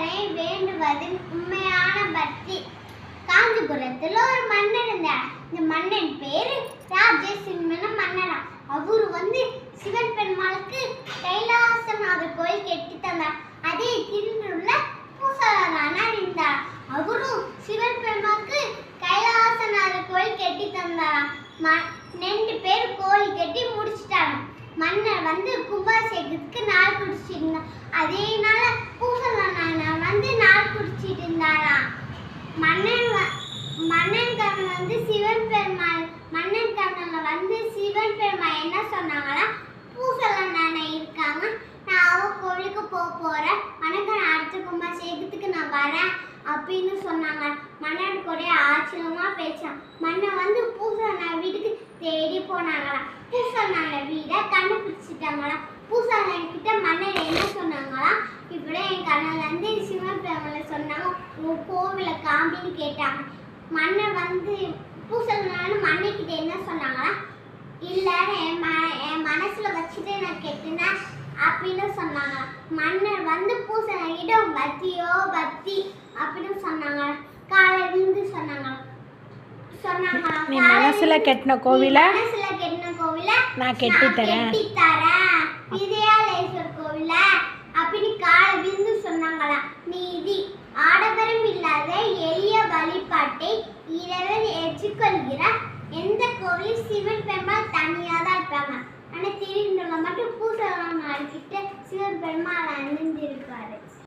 பூசனை வேண்டுவது உண்மையான பக்தி. காஞ்சிபுரத்துல ஒரு மன்னன் இருந்தார். இந்த மன்னன் பேரு ராஜசிம்மன மன்னனா. அவரு சிவன் பெருமாளுக்கு கைலாசநாதர் கோயில் கட்டி தந்தார். அதே திருநூல்ல பூசலானார் இருந்தார். அவரும் சிவன் பெருமாளுக்கு கைலாசநாதர் கோயில் கட்டி தந்தாராம். 2 பேர் கோயில் கட்டி முடிச்சிட்டாங்க. மன்னர் கும்பாபிஷேகத்துக்கு நாள் குடிச்சிருந்தார். அதே நாள பூசலானார் நாள் குடிச்சிட்டு இருந்தாராம். மன்னன் கண்ணன் சிவன் பெருமாள் மன்னன் கண்ணன்ல சிவன் பெருமாள் என்ன சொன்னாங்கன்னா, பூசலான இருக்காங்க, நான் அவ கோவிலுக்கு போறேன், வணக்கம், நான் அடுத்த கும்பாபிஷேகத்துக்கு நான் வரேன் அப்படின்னு சொன்னாங்க. மன்னனுக்கு ஒரே ஆச்சரியமா பேச்சான். மன்னன் பூசலான வீட்டுக்கு தேடி போனாங்களாம். பூசலான வீடை கண்டுபிடிச்சிட்டாங்களாம். பூசலான கிட்ட மன்னர் என்ன சொன்னாங்களாம், இப்படி என் கண்ணன்ல சிவன் பெருமாள் சொன்னாங்க, உன் கோவிலை காமின்னு கேட்டாங்க. மன்னர் பூசலான மன்னிக்கிட்ட என்ன சொன்னாங்களா, இல்ல என் மனசுல வச்சுட்டு நான் கேட்டேன் அப்படின்னு சொன்னாங்க. மன்னர் பூசலாங்கிட்ட பக்தியோ பக்தி அப்படின்னு சொன்னாங்க. காலையிலிருந்து சொன்னாங்க நீ மனசுல கெட்டின கோவில நான் கெட்டி தரேன், விஜயாலேஸ்வர் கோவில அப்படின்னு காலையிலிருந்து சொன்னாங்களா. நீதி ஆடம்பரம் இல்லாத எளிய வழிபாட்டை இறைவன் ஏற்றுக்கொள்கிறார். எந்த கோவில் சிவன் பெருமாள் தனியாக தான் இருப்பாங்க. ஆனால் திருநூலை மட்டும் பூசலான கிட்ட சிவன் பெருமாள் அணிந்திருப்பாரு.